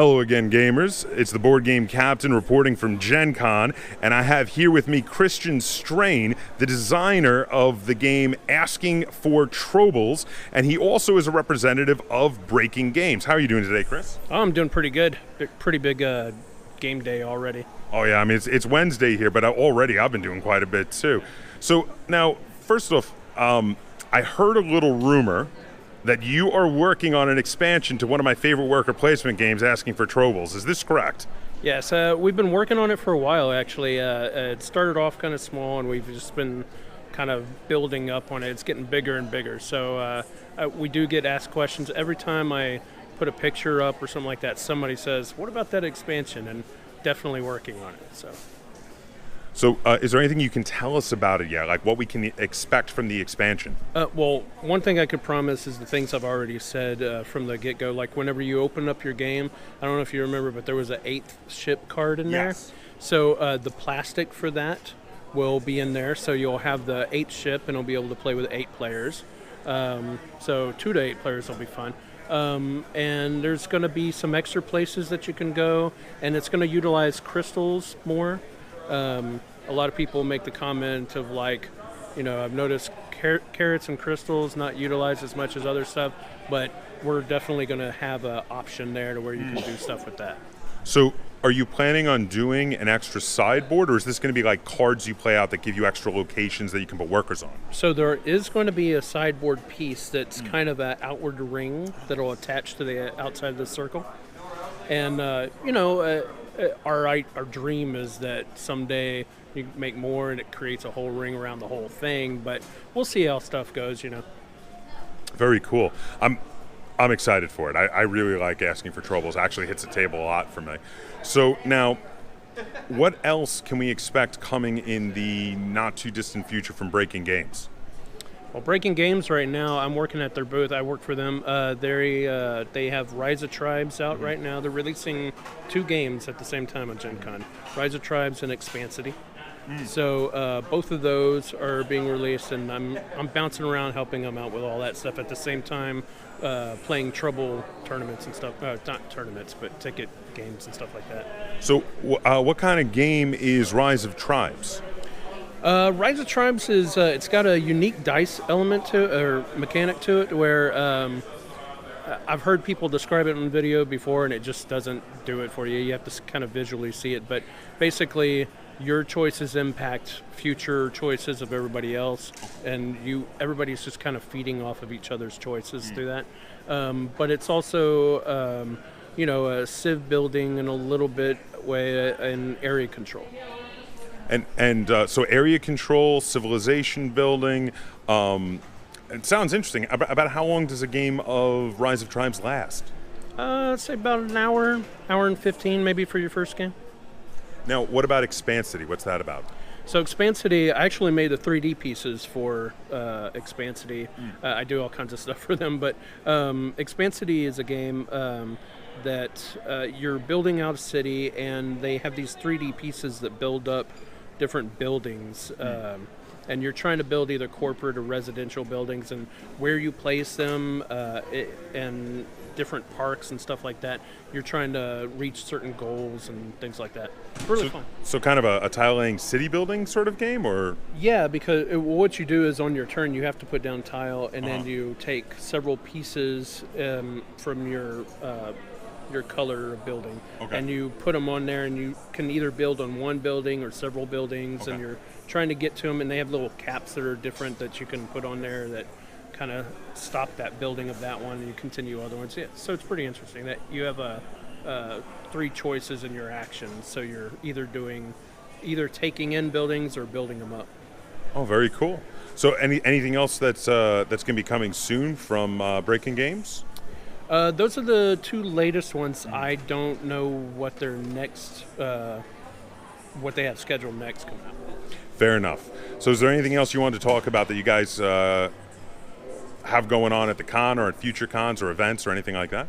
Hello again, gamers. It's the board game captain reporting from Gen Con, and I have here with me Christian Strain, the designer of the game Asking for Trobils, and he also is a representative of Breaking Games. How are you doing today, Chris? Oh, I'm doing pretty good. Pretty big game day already. Oh yeah, I mean, it's Wednesday here, but already I've been doing quite a bit too. So now, first off, I heard a little rumor that you are working on an expansion to one of my favorite worker placement games, Asking for Trobils. Is this correct? Yes, we've been working on it for a while, actually. It started off kind of small, and we've just been kind of building up on it. It's getting bigger and bigger. So we do get asked questions. Every time I put a picture up or something like that, somebody says, what about that expansion? And definitely working on it. So is there anything you can tell us about it yet, like what we can expect from the expansion? Well, one thing I could promise is the things I've already said from the get-go. Like whenever you open up your game, I don't know if you remember, but there was an 8th ship card in there. So the plastic for that will be in there. So you'll have the 8th ship, and it'll be able to play with 8 players. So 2 to 8 players will be fun. And there's going to be some extra places that you can go, and it's going to utilize crystals more. A lot of people make the comment of like, you know, I've noticed carrots and crystals not utilized as much as other stuff, but we're definitely going to have an option there to where you can do stuff with that. So are you planning on doing an extra sideboard, or is this going to be like cards you play out that give you extra locations that you can put workers on? So there is going to be a sideboard piece that's kind of an outward ring that'll attach to the outside of the circle. And, you know, our dream is that someday you make more and it creates a whole ring around the whole thing, but we'll see how stuff goes, you know. Very cool. I'm excited for it. I really like Asking for Trobils. It actually hits the table a lot for me. So now, what else can we expect coming in the not too distant future from Breaking Games? Well, Breaking Games right now, I'm working at their booth. I work for them. They have Rise of Tribes out right now. They're releasing 2 games at the same time on Gen Con, Rise of Tribes and Expansity. So both of those are being released, and I'm bouncing around helping them out with all that stuff at the same time, playing Trouble tournaments and stuff. Not tournaments, but ticket games and stuff like that. So what kind of game is Rise of Tribes? Rise of Tribes is it's got a unique dice element to it, or mechanic to it, where I've heard people describe it in video before, and it just doesn't do it for you. You have to kind of visually see it, but basically your choices impact future choices of everybody else, and everybody's just kind of feeding off of each other's choices through that. But it's also you know, a civ building in a little bit way, and area control. And so area control, civilization building. It sounds interesting. About how long does a game of Rise of Tribes last? I'd say about an hour and 15 maybe for your first game. Now, what about Expansity? What's that about? So Expansity, I actually made the 3D pieces for Expansity. I do all kinds of stuff for them, but Expansity is a game that you're building out a city, and they have these 3D pieces that build up different buildings, and you're trying to build either corporate or residential buildings, and where you place them and different parks and stuff like that, you're trying to reach certain goals and things like that. It's really fun. So kind of a tile-laying city building sort of game, or? Yeah, because what you do is on your turn you have to put down tile, and then you take several pieces from your color building, and you put them on there, and you can either build on one building or several buildings, and you're trying to get to them, and they have little caps that are different that you can put on there that kind of stop that building of that one, and you continue other ones. Yeah, so it's pretty interesting that you have 3 choices in your actions, so you're either taking in buildings or building them up. Oh, very cool. So anything else that's going to be coming soon from Breaking Games? Those are the 2 latest ones. I don't know what their next, what they have scheduled next coming out. Fair enough. So is there anything else you want to talk about that you guys have going on at the con or at future cons or events or anything like that?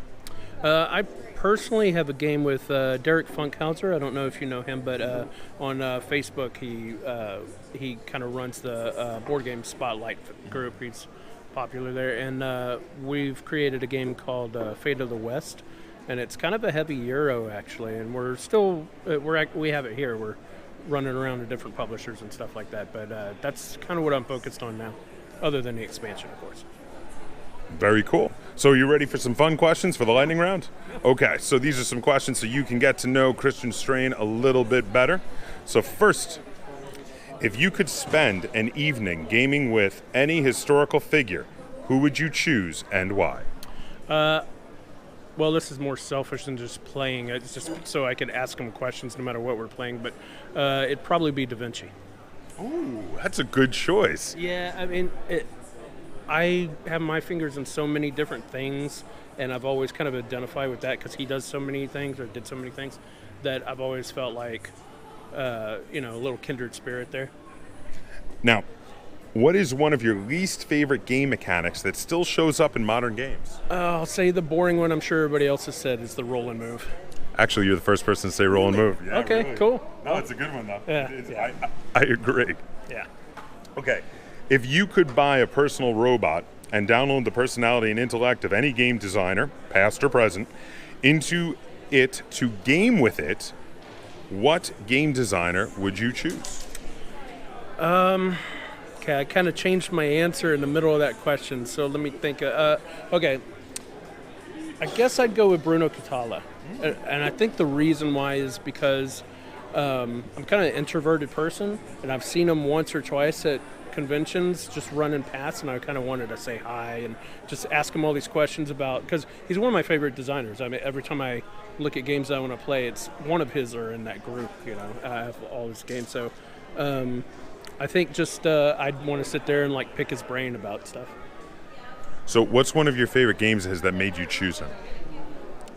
I personally have a game with Derek Funkhauser. I don't know if you know him, but on Facebook he kind of runs the board game spotlight group. He's popular there, and we've created a game called Fate of the West, and it's kind of a heavy Euro actually. And we're still we have it here. We're running around to different publishers and stuff like that. But that's kind of what I'm focused on now, other than the expansion, of course. Very cool. So are you ready for some fun questions for the lightning round? Okay, so these are some questions so you can get to know Christian Strain a little bit better. So first, if you could spend an evening gaming with any historical figure, who would you choose and why? Well, this is more selfish than just playing. It's just so I could ask him questions no matter what we're playing, but it'd probably be Da Vinci. Ooh, that's a good choice. Yeah, I mean, I have my fingers in so many different things, and I've always kind of identified with that because he does so many things or did so many things that I've always felt like, a little kindred spirit there. Now, what is one of your least favorite game mechanics that still shows up in modern games? I'll say the boring one I'm sure everybody else has said is the roll and move. Actually, you're the first person to say roll and move. Yeah, okay, really. Cool. No, it's a good one, though. Yeah. I agree. Yeah. Okay. If you could buy a personal robot and download the personality and intellect of any game designer, past or present, into it to game with it, what game designer would you choose? Okay, I kind of changed my answer in the middle of that question, so let me think. Okay, I guess I'd go with Bruno Catala, and I think the reason why is because I'm kind of an introverted person, and I've seen him once or twice at conventions just running past, and I kind of wanted to say hi and just ask him all these questions about, because he's one of my favorite designers. I mean, every time I look at games I want to play, it's one of his are in that group. I have all his games, so I think just I'd want to sit there and like pick his brain about stuff. So what's one of your favorite games that made you choose him?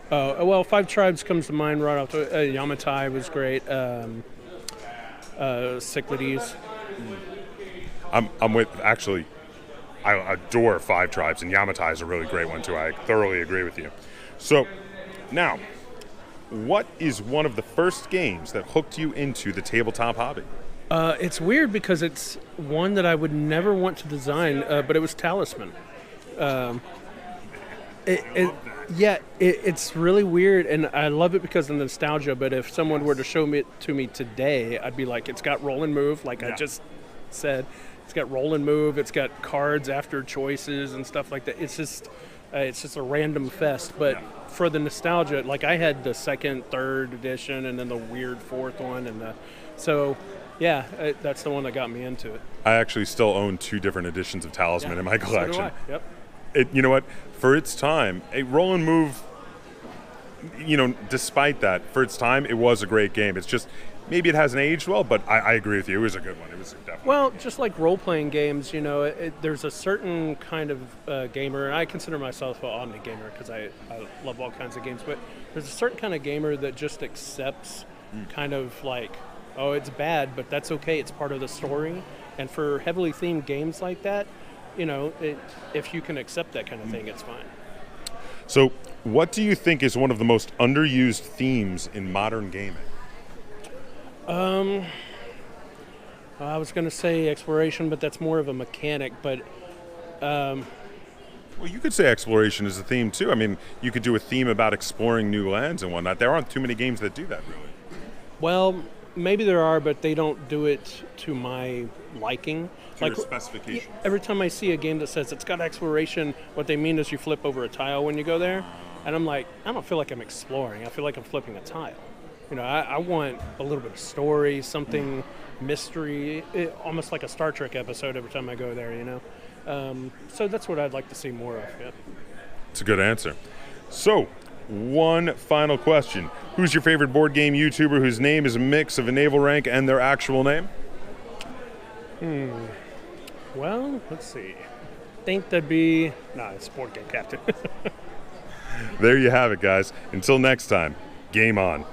Well, Five Tribes comes to mind right off the Yamatai was great. Cyclades. I'm with, actually, I adore Five Tribes, and Yamatai is a really great one too. I thoroughly agree with you. So now, what is one of the first games that hooked you into the tabletop hobby? It's weird because it's one that I would never want to design, but it was Talisman. It's really weird, and I love it because of the nostalgia, but if someone were to show it to me today, I'd be like, it's got roll and move, like I just said. It's got roll and move, it's got cards after choices and stuff like that. It's just a random fest, but for the nostalgia, like I had the second, third edition, and then the weird fourth one, and that's the one that got me into it. I actually still own 2 different editions of Talisman in my collection. So do I. Yep. You know what? For its time, a roll and move, despite that, for its time, it was a great game. It's just, maybe it hasn't aged well, but I agree with you. It was a good one. It was definitely. Well, just like role-playing games, there's a certain kind of gamer, and I consider myself an omni-gamer because I love all kinds of games, but there's a certain kind of gamer that just accepts kind of like, oh, it's bad, but that's okay. It's part of the story. And for heavily themed games like that, if you can accept that kind of thing, it's fine. So, what do you think is one of the most underused themes in modern gaming? I was going to say exploration, but that's more of a mechanic. But well, you could say exploration is a theme too. I mean, you could do a theme about exploring new lands and whatnot. There aren't too many games that do that, really. Well, maybe there are, but they don't do it to my liking. To your specification. Every time I see a game that says it's got exploration, what they mean is you flip over a tile when you go there. And I'm like, I don't feel like I'm exploring. I feel like I'm flipping a tile. I want a little bit of story, something mystery, almost like a Star Trek episode every time I go there, So that's what I'd like to see more of. Yeah. It's a good answer. So, one final question. Who's your favorite board game YouTuber whose name is a mix of a naval rank and their actual name? Well, let's see. I think that'd be... it's Board Game Captain. There you have it, guys. Until next time, game on.